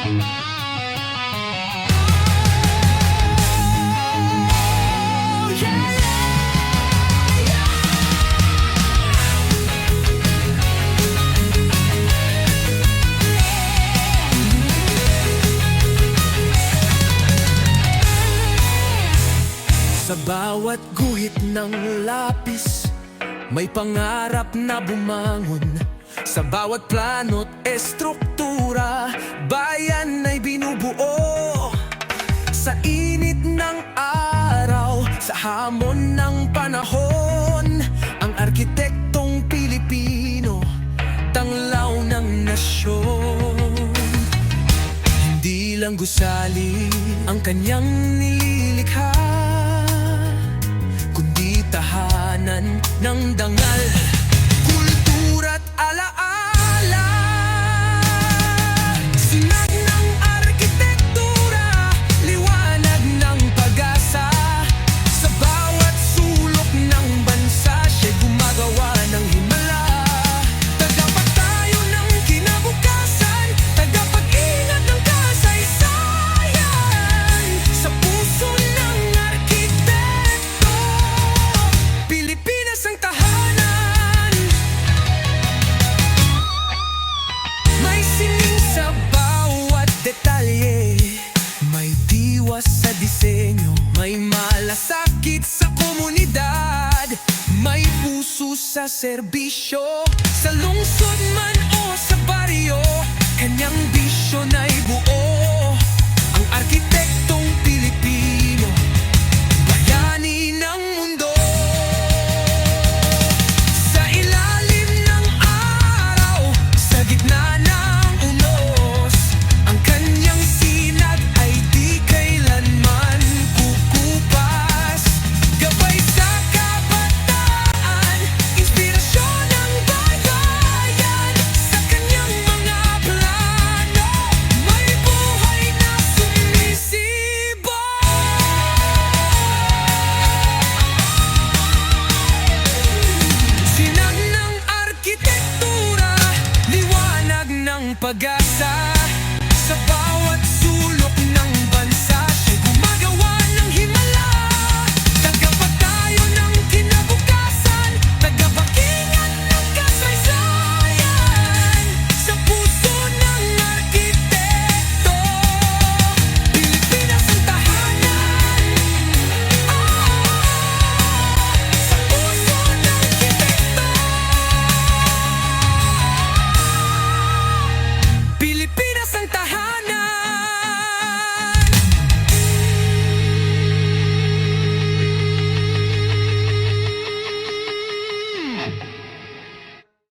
Sa bawat guhit ng lapis, may pangarap na bumangon. Sa bawat plano't estruktura, bayan ay binubuo. Sa init ng araw, sa hamon ng panahon, ang arkitektong Pilipino, tanglaw ng nasyon. Hindi lang gusali ang kanyang nililikha, kundi tahanan ng dangal, kultura't alaala. Sinag ng arkitektura, liwanag ng pag-asa. Sa bawat sulok ng bansa, siya'y gumagawa ng himala. Tagapagtayo ng kinabukasan, tagapag-ingat ng kasaysayan. Sa puso ng arkitekto, Pilipinas ang tahanan. May sining sa bawat detalye, may diwa sa disenyo, may malasakit sa komunidad, may puso sa serbisyo. Sa lungsod man o sa baryo, kanyang bisyon ay buo. Ang arkitektong Pilipino, bayani ng mundo. Sa ilalim ng araw, sa gitna ng unos, ang kanyang sinag ay di kailanman kukupas. Gabay sa kabataan, inspirasyon ng bayan. Sa kanyang mga plano, may buhay na sumisibol. Sinag ng arkitektura, liwanag ng pag-asa. Sa bawat sulok ng bansa, siya'y gumagawa ng himala. Tagapagtayo ng kinabukasan, tagapag-ingat ng kasaysayan. Sa puso ng arkitekto, Pilipinas ang tahanan. Sa puso ng arkitekto, Pilipinas ang tahanan.